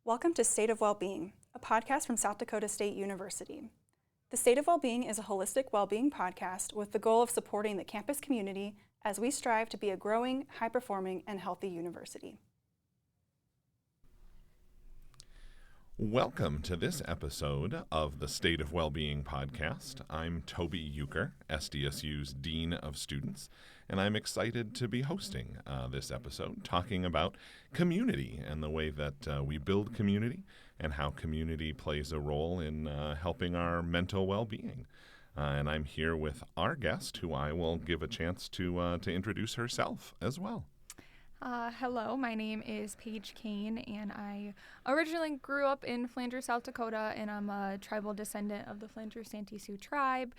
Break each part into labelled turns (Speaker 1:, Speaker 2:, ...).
Speaker 1: Welcome to State of Wellbeing, a podcast from South Dakota State University. The State of Wellbeing is a holistic well-being podcast with the goal of supporting the campus community as we strive to be a growing, high-performing, and healthy university.
Speaker 2: Welcome to this episode of the State of Wellbeing podcast. I'm Toby Uecker, SDSU's Dean of Students, and I'm excited to be hosting this episode, talking about community and the way that we build community and how community plays a role in helping our mental well-being. And I'm here with our guest, who I will give a chance to introduce herself as well.
Speaker 3: Hello, my name is Paige Cain, and I originally grew up in Flanders, South Dakota, and I'm a tribal descendant of the Flanders Santee Sioux tribe.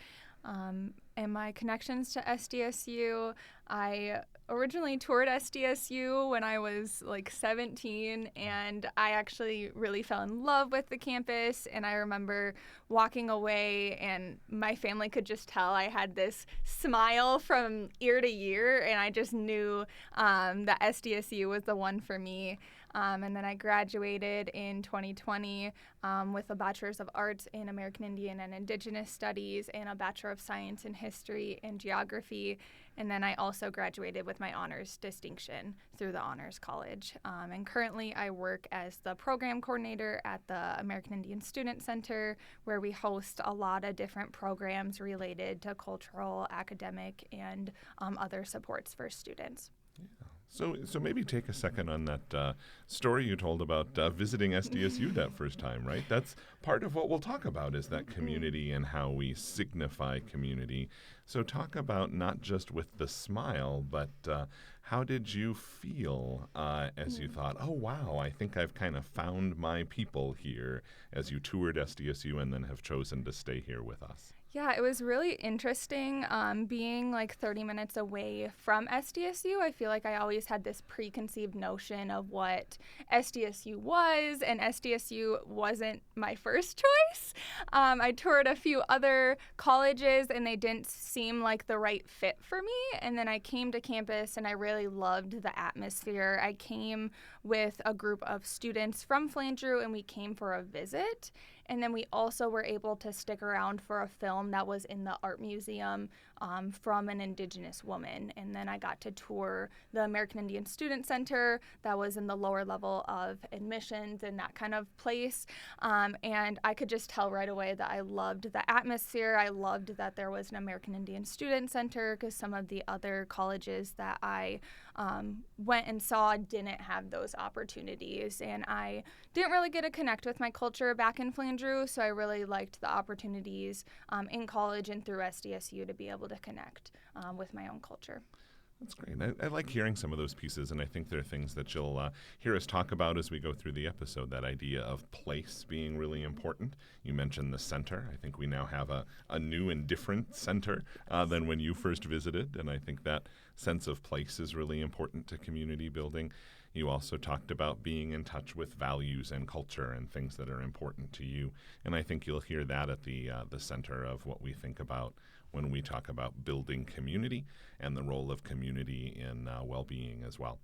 Speaker 3: And my connections to SDSU, I originally toured SDSU when I was like 17, and I actually really fell in love with the campus. And I remember walking away, and my family could just tell I had this smile from ear to ear, and I just knew that SDSU was the one for me. And then I graduated in 2020 with a Bachelor's of Arts in American Indian and Indigenous Studies and a Bachelor of Science in History and Geography. And then I also graduated with my honors distinction through the Honors College. And currently I work as the program coordinator at the American Indian Student Center, where we host a lot of different programs related to cultural, academic, and other supports for students.
Speaker 2: Yeah. So maybe take a second on that story you told about visiting SDSU that first time, right? That's part of what we'll talk about, is that community and how we signify community. So talk about not just with the smile, but how did you feel as you thought, oh, wow, I think I've kind of found my people here, as you toured SDSU and then have chosen to stay here with us?
Speaker 3: Yeah, it was really interesting being like 30 minutes away from SDSU. I feel like I always had this preconceived notion of what SDSU was, and SDSU wasn't my first choice. I toured a few other colleges, and they didn't seem like the right fit for me. And then I came to campus, and I really loved the atmosphere. I came with a group of students from Flandreau, and we came for a visit. And then we also were able to stick around for a film that was in the art museum from an Indigenous woman. And then I got to tour the American Indian Student Center that was in the lower level of admissions and that kind of place. And I could just tell right away that I loved the atmosphere. I loved that there was an American Indian Student Center, because some of the other colleges that I went and saw didn't have those opportunities. And I didn't really get to connect with my culture back in Flandreau, so I really liked the opportunities in college and through SDSU to be able to connect with my own culture.
Speaker 2: That's great. I like hearing some of those pieces, and I think there are things that you'll hear us talk about as we go through the episode, that idea of place being really important. You mentioned the center. I think we now have a new and different center than when you first visited, and I think that sense of place is really important to community building. You also talked about being in touch with values and culture and things that are important to you, and I think you'll hear that at the center of what we think about when we talk about building community and the role of community in well-being as well.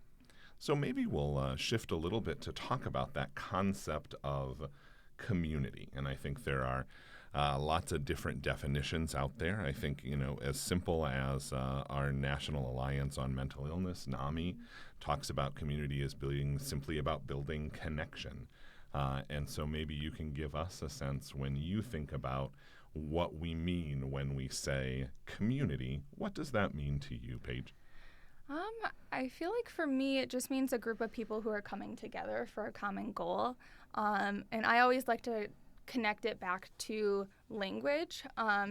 Speaker 2: So maybe we'll shift a little bit to talk about that concept of community, and I think there are lots of different definitions out there. I think, as simple as our National Alliance on Mental Illness, NAMI, talks about community as being simply about building connection. And so maybe you can give us a sense, when you think about what we mean when we say community, what does that mean to you, Paige?
Speaker 3: I feel like for me, it just means a group of people who are coming together for a common goal. And I always like to connect it back to language.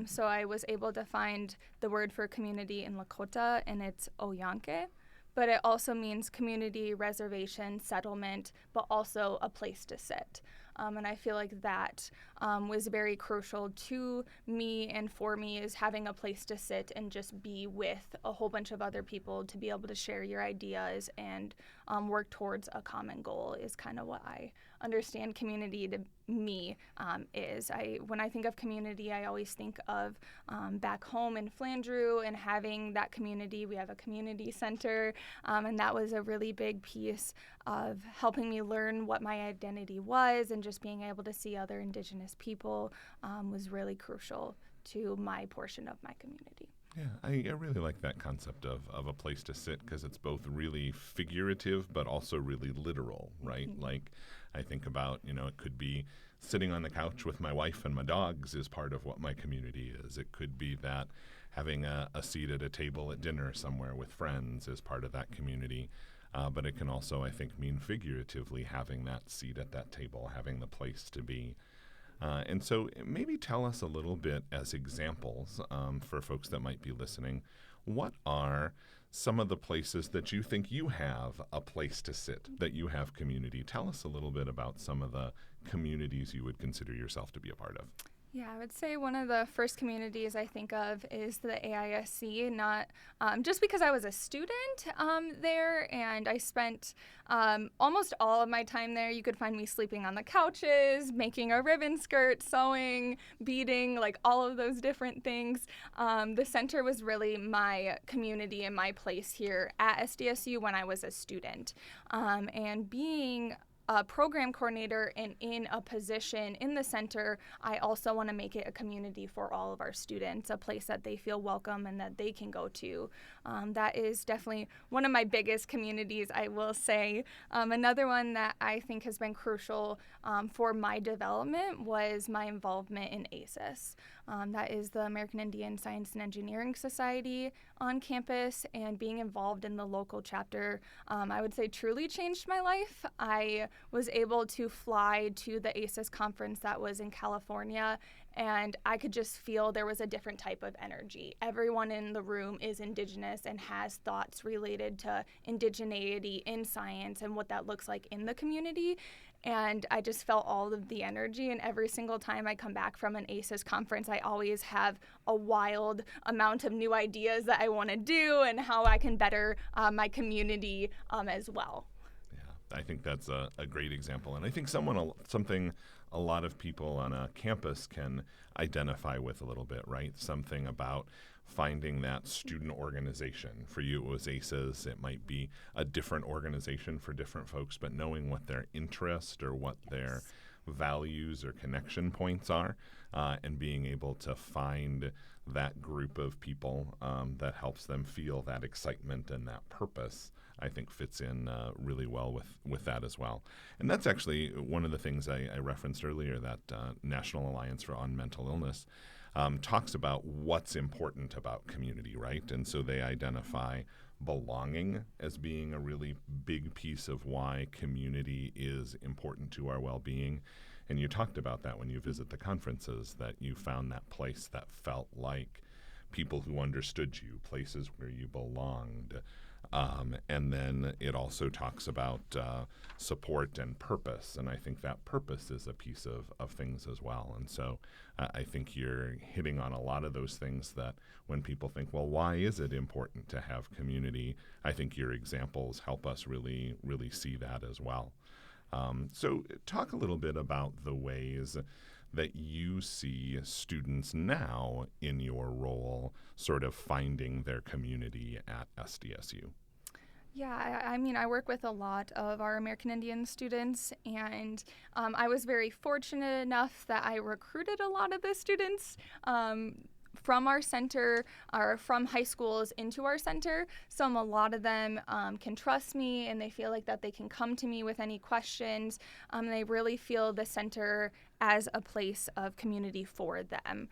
Speaker 3: So I was able to find the word for community in Lakota, and it's Oyanke. But it also means community, reservation, settlement, but also a place to sit. And I feel like that was very crucial to me and for me, is having a place to sit and just be with a whole bunch of other people to be able to share your ideas and work towards a common goal is kind of what I understand community to me is. When I think of community, I always think of back home in Flandreau and having that community. We have a community center, and that was a really big piece of helping me learn what my identity was, and just being able to see other Indigenous people was really crucial to my portion of my community.
Speaker 2: Yeah, I really like that concept of a place to sit, because it's both really figurative but also really literal, right? Mm-hmm. Like, I think about, it could be sitting on the couch with my wife and my dogs is part of what my community is. It could be that having a seat at a table at dinner somewhere with friends is part of that community. But it can also, I think, mean figuratively having that seat at that table, having the place to be. And so maybe tell us a little bit as examples for folks that might be listening. What are some of the places that you think you have a place to sit, that you have community? Tell us a little bit about some of the communities you would consider yourself to be a part of.
Speaker 3: Yeah, I would say one of the first communities I think of is the AISC, not just because I was a student there, and I spent almost all of my time there. You could find me sleeping on the couches, making a ribbon skirt, sewing, beading, like all of those different things. The center was really my community and my place here at SDSU when I was a student. And being a program coordinator and in a position in the center, I also want to make it a community for all of our students, a place that they feel welcome and that they can go to. That is definitely one of my biggest communities, I will say. Another one that I think has been crucial for my development was my involvement in ASIS. That is the American Indian Science and Engineering Society on campus, and being involved in the local chapter, I would say truly changed my life. I was able to fly to the ASIS conference that was in California, and I could just feel there was a different type of energy. Everyone in the room is Indigenous and has thoughts related to indigeneity in science and what that looks like in the community. And I just felt all of the energy, and every single time I come back from an ASIS conference, I always have a wild amount of new ideas that I want to do and how I can better my community as well.
Speaker 2: Yeah, I think that's a great example, and I think something a lot of people on a campus can identify with a little bit, right? Something about finding that student organization. For you, it was ACES. It might be a different organization for different folks, but knowing what their interest or what their values or connection points are, and being able to find that group of people that helps them feel that excitement and that purpose, I think fits in really well with that as well. And that's actually one of the things I referenced earlier, that National Alliance on Mental Illness talks about what's important about community, right? And so they identify belonging as being a really big piece of why community is important to our well-being. And you talked about that when you visit the conferences, that you found that place that felt like people who understood you, places where you belonged. And then it also talks about support and purpose, and I think that purpose is a piece of things as well. And so I think you're hitting on a lot of those things that when people think, well, why is it important to have community? I think your examples help us really, really see that as well. So talk a little bit about the ways that you see students now in your role sort of finding their community at SDSU.
Speaker 3: Yeah, I mean, I work with a lot of our American Indian students, and I was very fortunate enough that I recruited a lot of the students from our center or from high schools into our center. So a lot of them can trust me, and they feel like that they can come to me with any questions. They really feel the center as a place of community for them.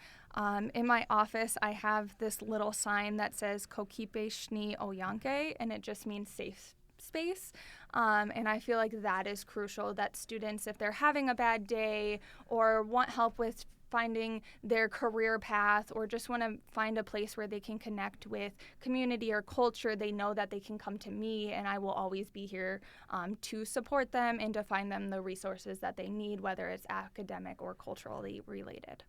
Speaker 3: In my office, I have this little sign that says Kokipe Shni Oyanke, and it just means safe space. And I feel like that is crucial, that students, if they're having a bad day or want help with finding their career path or just want to find a place where they can connect with community or culture, they know that they can come to me, and I will always be here to support them and to find them the resources that they need, whether it's academic or culturally related.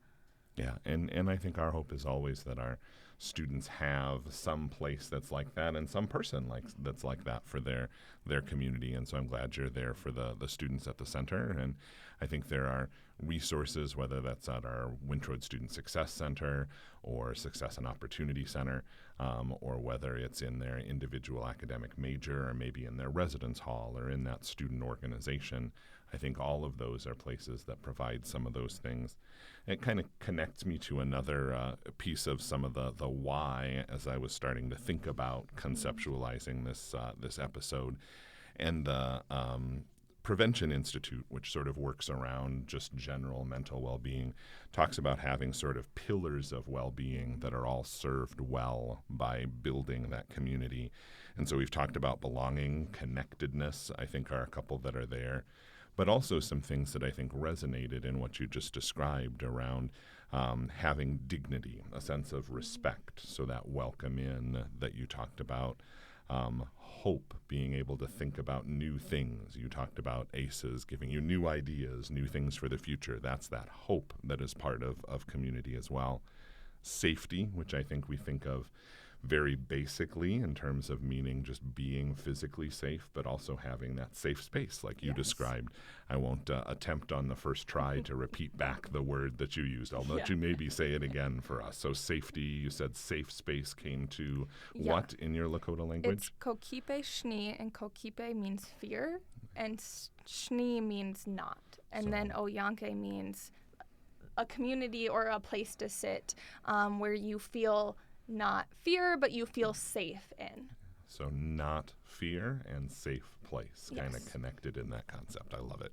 Speaker 2: Yeah, and I think our hope is always that our students have some place that's like that and some person that's like that for their community. And so I'm glad you're there for the students at the center. And I think there are resources, whether that's at our Wintroad Student Success Center or Success and Opportunity Center, or whether it's in their individual academic major or maybe in their residence hall or in that student organization. I think all of those are places that provide some of those things. It kind of connects me to another piece of some of the why as I was starting to think about conceptualizing this episode. And the Prevention Institute, which sort of works around just general mental well-being, talks about having sort of pillars of well-being that are all served well by building that community. And so we've talked about belonging, connectedness, I think are a couple that are there, but also some things that I think resonated in what you just described around having dignity, a sense of respect, so that welcome in that you talked about. Hope, being able to think about new things. You talked about ACEs giving you new ideas, new things for the future. That's that hope that is part of community as well. Safety, which I think we think of very basically in terms of meaning just being physically safe, but also having that safe space like you described. I won't attempt on the first try to repeat back the word that you used. I'll let you maybe say it again for us. So safety, you said safe space came to what in your Lakota language?
Speaker 3: It's kokipe shni, and kokipe means fear, and shni means not. And then oyanke means a community or a place to sit where you feel not fear, but you feel safe in.
Speaker 2: So not fear and safe place, kind of connected in that concept. I love it.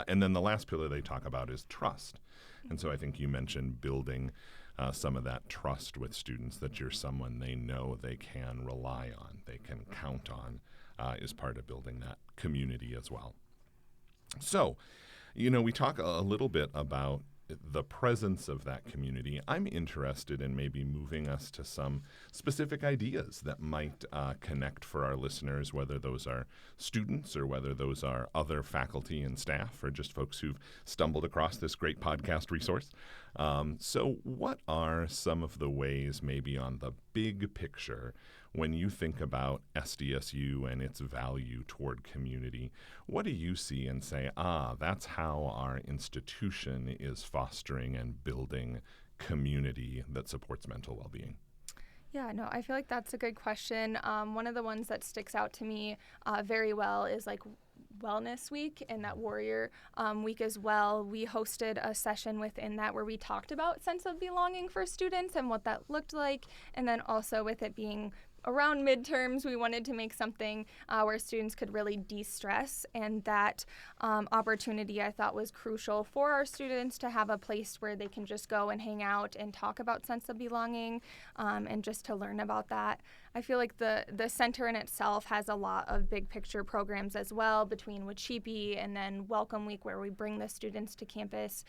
Speaker 2: And then the last pillar they talk about is trust. And so I think you mentioned building some of that trust with students, that you're someone they know they can rely on, they can count on, is part of building that community as well. So, we talk a little bit about the presence of that community. I'm interested in maybe moving us to some specific ideas that might connect for our listeners, whether those are students or whether those are other faculty and staff or just folks who've stumbled across this great podcast resource. So what are some of the ways, maybe on the big picture, when you think about SDSU and its value toward community, what do you see and say, that's how our institution is fostering and building community that supports mental well-being?
Speaker 3: Yeah, no, I feel like that's a good question. One of the ones that sticks out to me very well is like Wellness Week and that Warrior Week as well. We hosted a session within that where we talked about sense of belonging for students and what that looked like. And then also with it being around midterms, we wanted to make something where students could really de-stress, and that opportunity I thought was crucial for our students to have a place where they can just go and hang out and talk about sense of belonging and just to learn about that. I feel like the center in itself has a lot of big picture programs as well, between Wachipi and then Welcome Week, where we bring the students to campus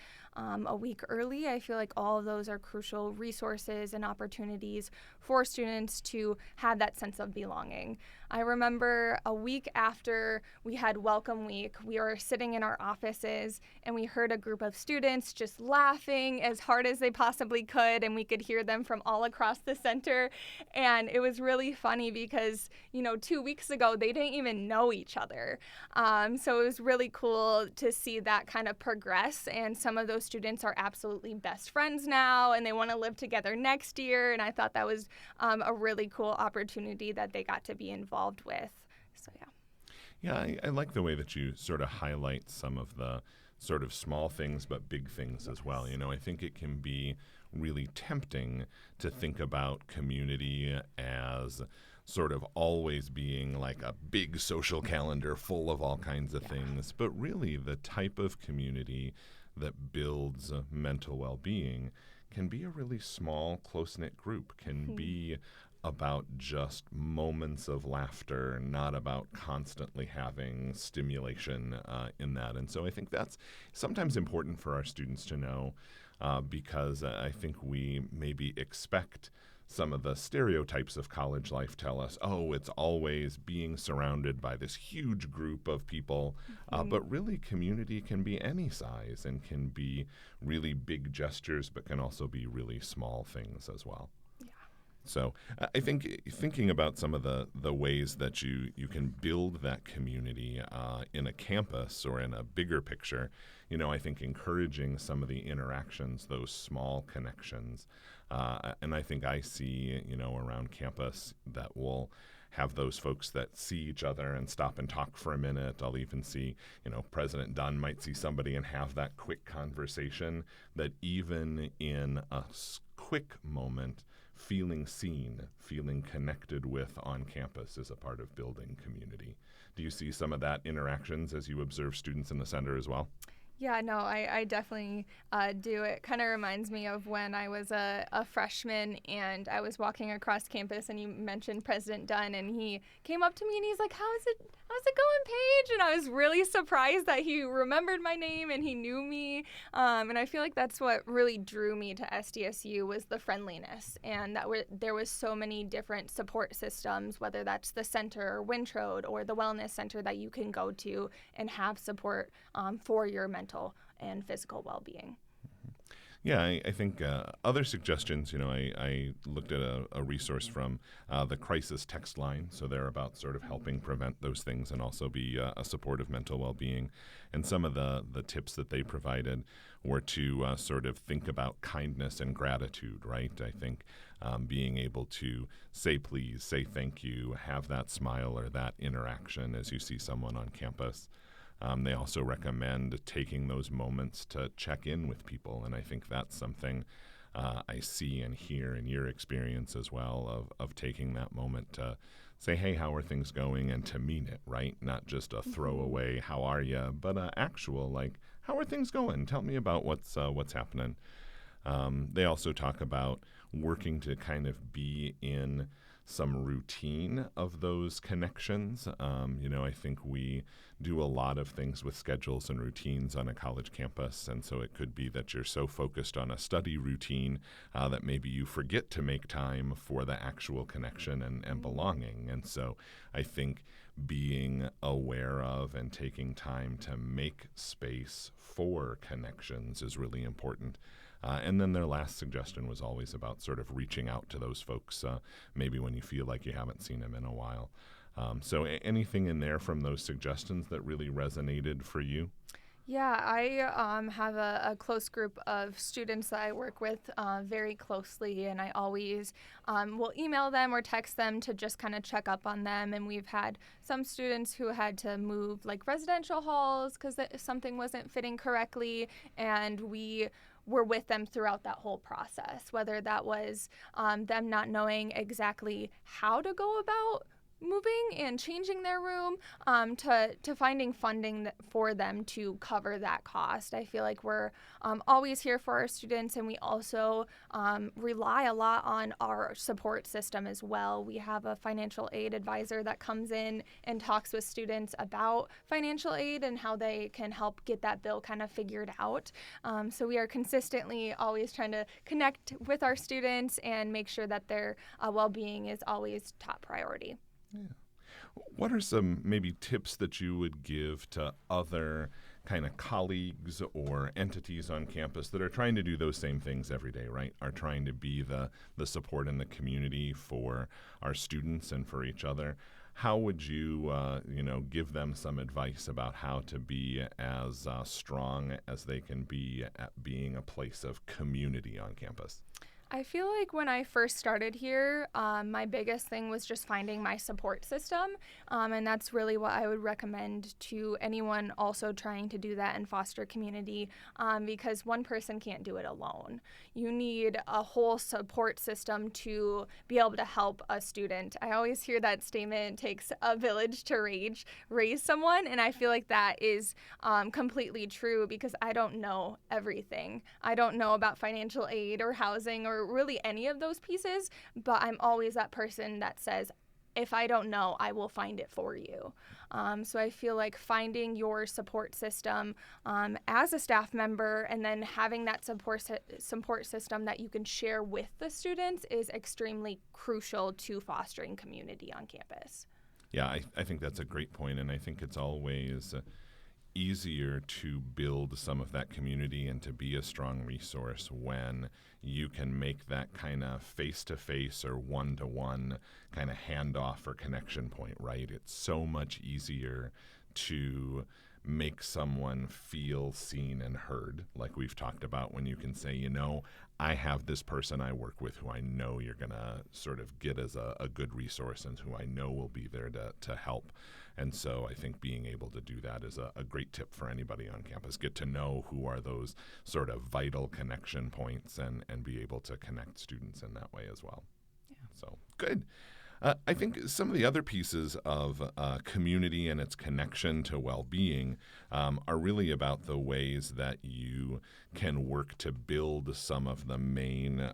Speaker 3: a week early. I feel like all of those are crucial resources and opportunities for students to have that sense of belonging. I remember a week after we had Welcome Week, we were sitting in our offices and we heard a group of students just laughing as hard as they possibly could, and we could hear them from all across the center. And it was really funny because, 2 weeks ago, they didn't even know each other. So it was really cool to see that kind of progress. And some of those students are absolutely best friends now, and they want to live together next year. And I thought that was a really cool opportunity that they got to be involved with. So, yeah.
Speaker 2: Yeah, I like the way that you sort of highlight some of the sort of small things but big things as well. I think it can be really tempting to think about community as sort of always being like a big social calendar full of all kinds of things, but really the type of community that builds mental well-being can be a really small, close-knit group, can be about just moments of laughter, not about constantly having stimulation in that. And so I think that's sometimes important for our students to know because I think we maybe expect some of the stereotypes of college life tell us, it's always being surrounded by this huge group of people. But really, community can be any size and can be really big gestures, but can also be really small things as well. So I think thinking about some of the ways that you can build that community in a campus or in a bigger picture, I think encouraging some of the interactions, those small connections, and I think I see, around campus that will have those folks that see each other and stop and talk for a minute. I'll even see, President Dunn might see somebody and have that quick conversation, that even in a quick moment, feeling seen, feeling connected with on campus is a part of building community. Do you see some of that interactions as you observe students in the center as well?
Speaker 3: Yeah, no, I definitely do. It kind of reminds me of when I was a freshman and I was walking across campus, and you mentioned President Dunn, and he came up to me and he's like, how's it going, Paige? And I was really surprised that he remembered my name and he knew me. And I feel like that's what really drew me to SDSU, was the friendliness, and that there was so many different support systems, whether that's the center or Wintrode or the wellness center, that you can go to and have support for your mental and physical well-being.
Speaker 2: Yeah, I think other suggestions, I looked at a resource from the crisis text line. So they're about sort of helping prevent those things and also be a support of mental well-being. And some of the tips that they provided were to sort of think about kindness and gratitude, right? I think being able to say please, say thank you, have that smile or that interaction as you see someone on campus. They also recommend taking those moments to check in with people, and I think that's something I see and hear in your experience as well, of taking that moment to say, hey, how are things going, and to mean it, right? Not just a throwaway, how are you, but actual, like, how are things going? Tell me about what's happening. They also talk about working to kind of be in some routine of those connections. I think we do a lot of things with schedules and routines on a college campus, and so it could be that you're so focused on a study routine that maybe you forget to make time for the actual connection and belonging. And so I think being aware of and taking time to make space for connections is really important. And then their last suggestion was always about sort of reaching out to those folks, maybe when you feel like you haven't seen them in a while. So anything in there from those suggestions that really resonated for you?
Speaker 3: Yeah, I have a close group of students that I work with very closely, and I always will email them or text them to just kind of check up on them. And we've had some students who had to move like residential halls because something wasn't fitting correctly, and we were with them throughout that whole process, whether that was them not knowing exactly how to go about moving and changing their room, to finding funding for them to cover that cost. I feel like we're always here for our students, and we also rely a lot on our support system as well. We have a financial aid advisor that comes in and talks with students about financial aid and how they can help get that bill kind of figured out. So we are consistently always trying to connect with our students and make sure that their well-being is always top priority.
Speaker 2: Yeah. What are some maybe tips that you would give to other kind of colleagues or entities on campus that are trying to do those same things every day, right? Are trying to be the support in the community for our students and for each other. How would you, give them some advice about how to be as strong as they can be at being a place of community on campus?
Speaker 3: I feel like when I first started here, my biggest thing was just finding my support system, and that's really what I would recommend to anyone also trying to do that and foster community, because one person can't do it alone. You need a whole support system to be able to help a student. I always hear that statement, it takes a village to raise someone, and I feel like that is completely true, because I don't know everything. I don't know about financial aid or housing or really any of those pieces, but I'm always that person that says, if I don't know, I will find it for you. So I feel like finding your support system as a staff member, and then having that support system that you can share with the students, is extremely crucial to fostering community on campus.
Speaker 2: Yeah, I think that's a great point, and I think it's always easier to build some of that community and to be a strong resource when you can make that kind of face-to-face or one-to-one kind of handoff or connection point, right? It's so much easier to make someone feel seen and heard, like we've talked about, when you can say, you know, I have this person I work with who I know you're going to sort of get as a good resource and who I know will be there to help. And so I think being able to do that is a great tip for anybody on campus. Get to know who are those sort of vital connection points and be able to connect students in that way as well. Yeah. So good. I think some of the other pieces of community and its connection to well-being are really about the ways that you can work to build some of the main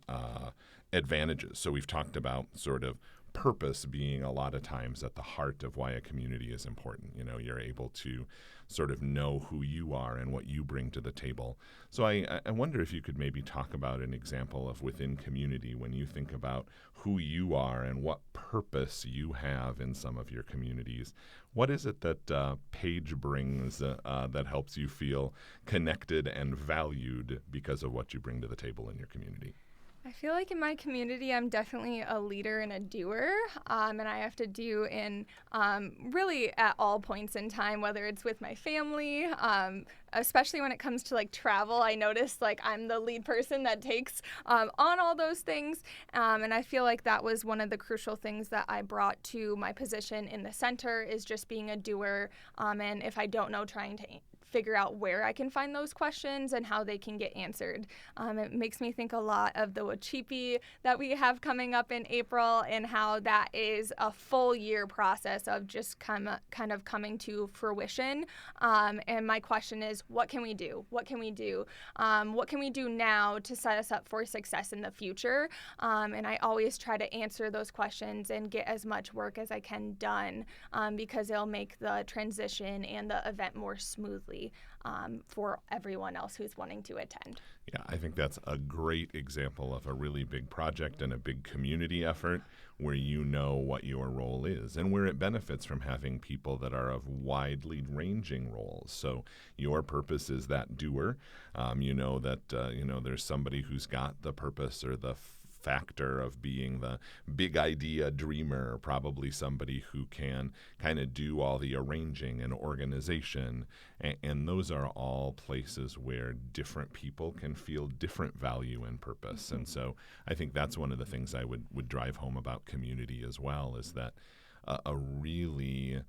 Speaker 2: advantages. So we've talked about sort of purpose being a lot of times at the heart of why a community is important. You know, you're able to sort of know who you are and what you bring to the table. So I wonder if you could maybe talk about an example of within community when you think about who you are and what purpose you have in some of your communities. What is it that Paige brings that helps you feel connected and valued because of what you bring to the table in your community?
Speaker 3: I feel like in my community, I'm definitely a leader and a doer, and I have to do in really at all points in time, whether it's with my family, especially when it comes to like travel. I notice like I'm the lead person that takes on all those things, and I feel like that was one of the crucial things that I brought to my position in the center is just being a doer, and if I don't know, trying to figure out where I can find those questions and how they can get answered. It makes me think a lot of the Wachipi that we have coming up in April and how that is a full year process of just kind of coming to fruition. And my question is, what can we do? What can we do? What can we do now to set us up for success in the future? And I always try to answer those questions and get as much work as I can done because it'll make the transition and the event more smoothly for everyone else who's wanting to attend.
Speaker 2: Yeah, I think that's a great example of a really big project and a big community effort where you know what your role is and where it benefits from having people that are of widely ranging roles. So your purpose is that doer. You know that there's somebody who's got the purpose or the factor of being the big idea dreamer, probably somebody who can kind of do all the arranging and organization. And those are all places where different people can feel different value and purpose. And so I think that's one of the things I would drive home about community as well, is that a really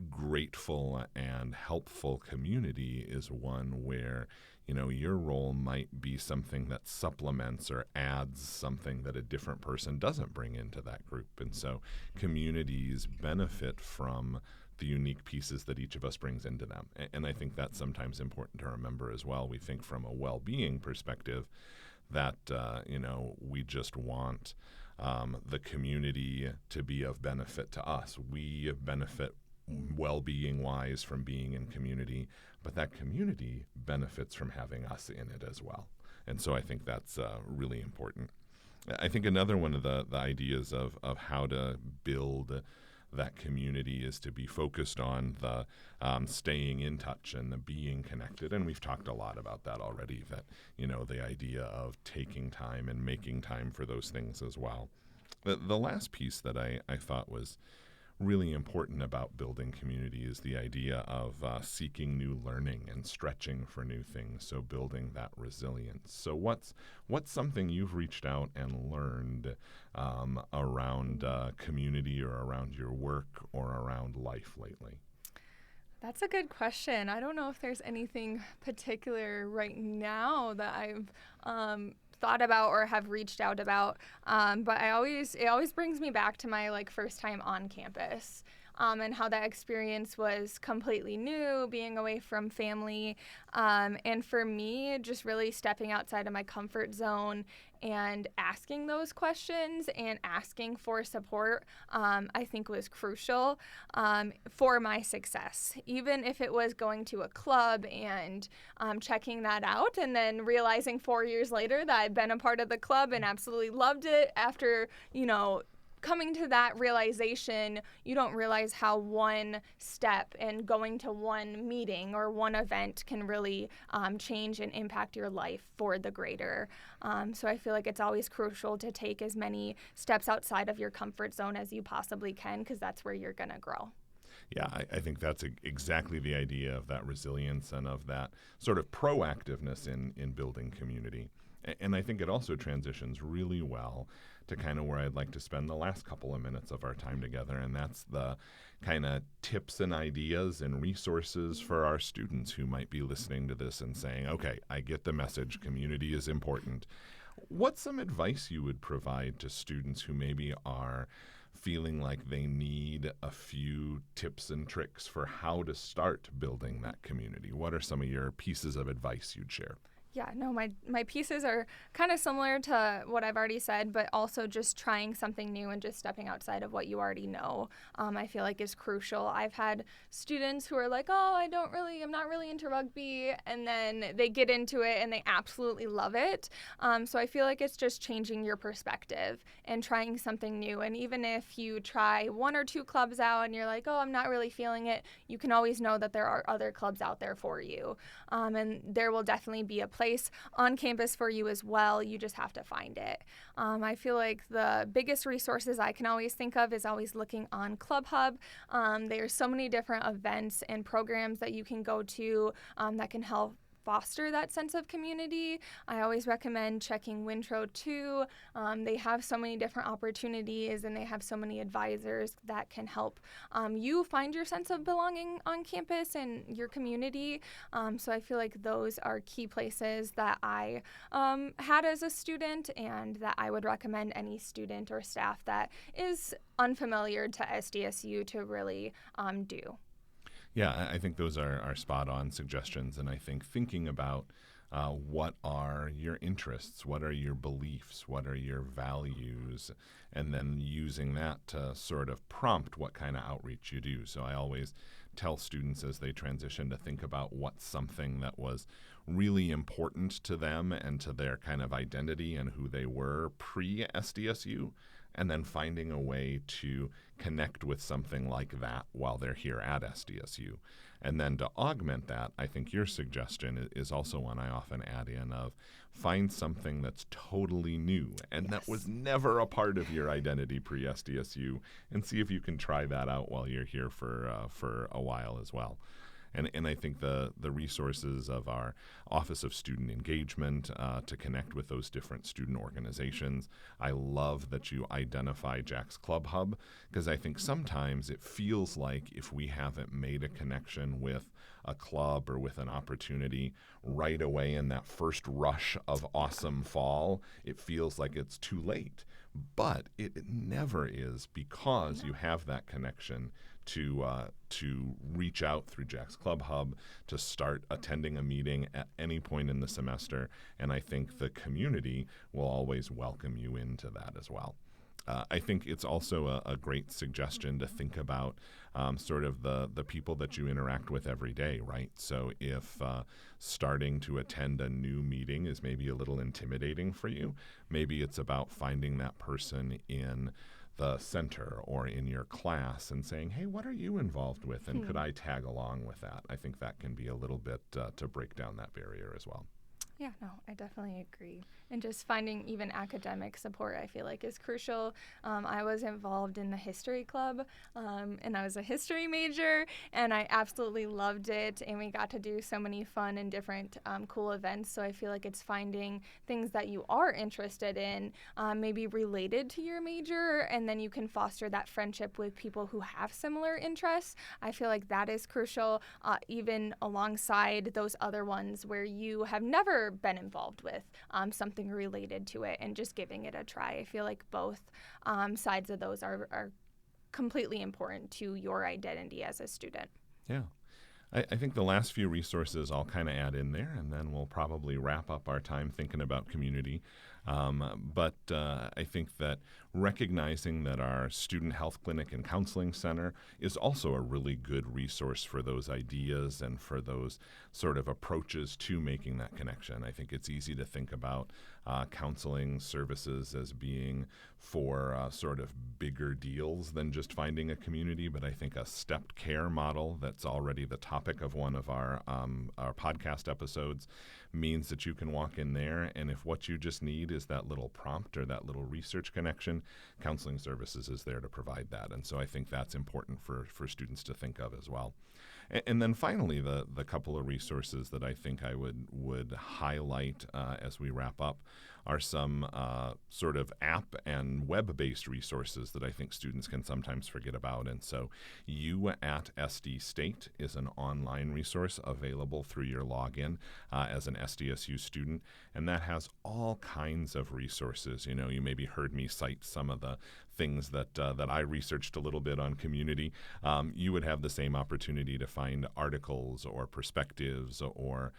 Speaker 2: grateful and helpful community is one where, you know, your role might be something that supplements or adds something that a different person doesn't bring into that group. And so communities benefit from the unique pieces that each of us brings into them. And I think that's sometimes important to remember as well. We think from a well-being perspective that, we just want the community to be of benefit to us. We benefit well-being-wise from being in community, but that community benefits from having us in it as well. And so I think that's really important. I think another one of the ideas of how to build that community is to be focused on the staying in touch and the being connected. And we've talked a lot about that already, that, the idea of taking time and making time for those things as well. The last piece that I thought was really important about building community is the idea of seeking new learning and stretching for new things, so building that resilience. So what's something you've reached out and learned around community or around your work or around life lately?
Speaker 3: That's a good question. I don't know if there's anything particular right now that I've thought about or have reached out about, but it always brings me back to my first time on campus, and how that experience was completely new, being away from family, and for me, just really stepping outside of my comfort zone and asking those questions and asking for support, I think was crucial for my success. Even if it was going to a club and checking that out and then realizing 4 years later that I'd been a part of the club and absolutely loved it after, coming to that realization, you don't realize how one step and going to one meeting or one event can really change and impact your life for the greater. So I feel like it's always crucial to take as many steps outside of your comfort zone as you possibly can, because that's where you're going to grow.
Speaker 2: Yeah, I think that's exactly the idea of that resilience and of that sort of proactiveness in building community. And I think it also transitions really well to kind of where I'd like to spend the last couple of minutes of our time together, and that's the kind of tips and ideas and resources for our students who might be listening to this and saying, okay, I get the message, community is important. What's some advice you would provide to students who maybe are feeling like they need a few tips and tricks for how to start building that community? What are some of your pieces of advice you'd share?
Speaker 3: Yeah, no, my pieces are kind of similar to what I've already said, but also just trying something new and just stepping outside of what you already know, I feel like is crucial. I've had students who are like, oh, I'm not really into rugby, and then they get into it and they absolutely love it. So I feel like it's just changing your perspective and trying something new. And even if you try one or two clubs out and you're like, oh, I'm not really feeling it, you can always know that there are other clubs out there for you. And there will definitely be a place on campus for you as well. You just have to find it. I feel like the biggest resources I can always think of is always looking on Club Hub. There's so many different events and programs that you can go to that can help foster that sense of community. I always recommend checking Wintro too. They have so many different opportunities and they have so many advisors that can help you find your sense of belonging on campus and your community. So I feel like those are key places that I had as a student and that I would recommend any student or staff that is unfamiliar to SDSU to really do.
Speaker 2: Yeah, I think those are spot-on suggestions, and I think thinking about what are your interests, what are your beliefs, what are your values, and then using that to sort of prompt what kind of outreach you do. So I always tell students as they transition to think about what's something that was really important to them and to their kind of identity and who they were pre-SDSU, and then finding a way to connect with something like that while they're here at SDSU. And then to augment that, I think your suggestion is also one I often add in of find something that's totally new and that was never a part of your identity pre-SDSU, and see if you can try that out while you're here for a while as well. And I think the resources of our Office of Student Engagement to connect with those different student organizations. I love that you identify Jack's Club Hub, because I think sometimes it feels like if we haven't made a connection with a club or with an opportunity right away in that first rush of awesome fall, it feels like it's too late. But it never is, because you have that connection to reach out through Jack's Club Hub, to start attending a meeting at any point in the semester, and I think the community will always welcome you into that as well. I think it's also a great suggestion to think about sort of the people that you interact with every day, right? So if starting to attend a new meeting is maybe a little intimidating for you, maybe it's about finding that person in the center or in your class and saying, hey, what are you involved with? And could I tag along with that? I think that can be a little bit to break down that barrier as well.
Speaker 3: Yeah, no, I definitely agree. And just finding even academic support, I feel like, is crucial. I was involved in the history club, and I was a history major, and I absolutely loved it. And we got to do so many fun and different cool events. So I feel like it's finding things that you are interested in, maybe related to your major, and then you can foster that friendship with people who have similar interests. I feel like that is crucial, even alongside those other ones where you have never been involved with something related to it, and just giving it a try. I feel like both sides of those are completely important to your identity as a student.
Speaker 2: Yeah. I think the last few resources I'll kind of add in there, and then we'll probably wrap up our time thinking about community. But I think that recognizing that our student health clinic and counseling center is also a really good resource for those ideas and for those sort of approaches to making that connection. I think it's easy to think about counseling services as being for sort of bigger deals than just finding a community, but I think a stepped care model that's already the topic of one of our podcast episodes means that you can walk in there, and if what you just need is that little prompt or that little research connection, counseling services is there to provide that. And so I think that's important for students to think of as well. And then finally, the couple of resources that I think I would highlight as we wrap up are some sort of app and web-based resources that I think students can sometimes forget about. And so You at SD State is an online resource available through your login as an SDSU student, and that has all kinds of resources. You know, you maybe heard me cite some of the things that I researched a little bit on community. You would have the same opportunity to find articles or perspectives or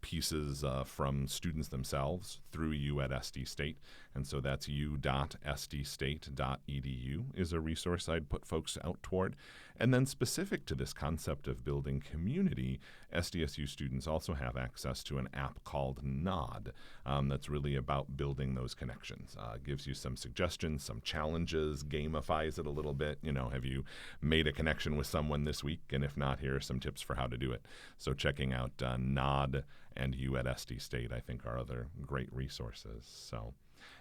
Speaker 2: pieces from students themselves through You at SD State. And so that's u.sdstate.edu is a resource I'd put folks out toward. And then specific to this concept of building community, SDSU students also have access to an app called Nod that's really about building those connections. Gives you some suggestions, some challenges, gamifies it a little bit. You know, have you made a connection with someone this week? And if not, here are some tips for how to do it. So checking out Nod and You at SD State, I think, are other great resources. So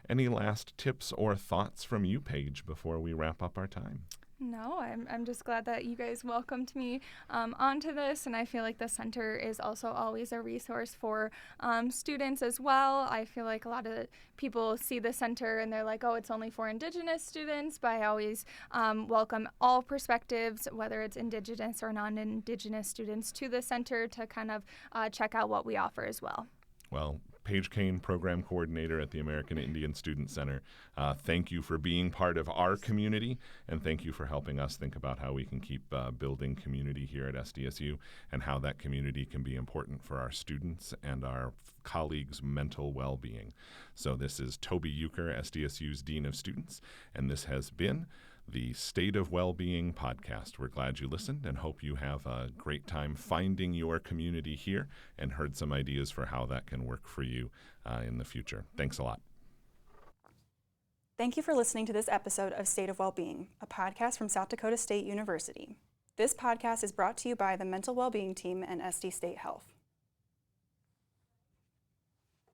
Speaker 2: any last tips or thoughts from you, Paige, before we wrap up our time?
Speaker 3: No, I'm just glad that you guys welcomed me onto this, and I feel like the center is also always a resource for students as well. I feel like a lot of people see the center and they're like, oh, it's only for Indigenous students, but I always welcome all perspectives, whether it's Indigenous or non-Indigenous students, to the center to kind of check out what we offer as well.
Speaker 2: Well, Paige Cain, Program Coordinator at the American Indian Student Center. Thank you for being part of our community, and thank you for helping us think about how we can keep building community here at SDSU and how that community can be important for our students and our colleagues' mental well-being. So this is Toby Uecker, SDSU's Dean of Students, and this has been the State of Wellbeing podcast. We're glad you listened and hope you have a great time finding your community here and heard some ideas for how that can work for you in the future. Thanks a lot.
Speaker 1: Thank you for listening to this episode of State of Wellbeing, a podcast from South Dakota State University. This podcast is brought to you by the Mental Wellbeing Team and SD State Health.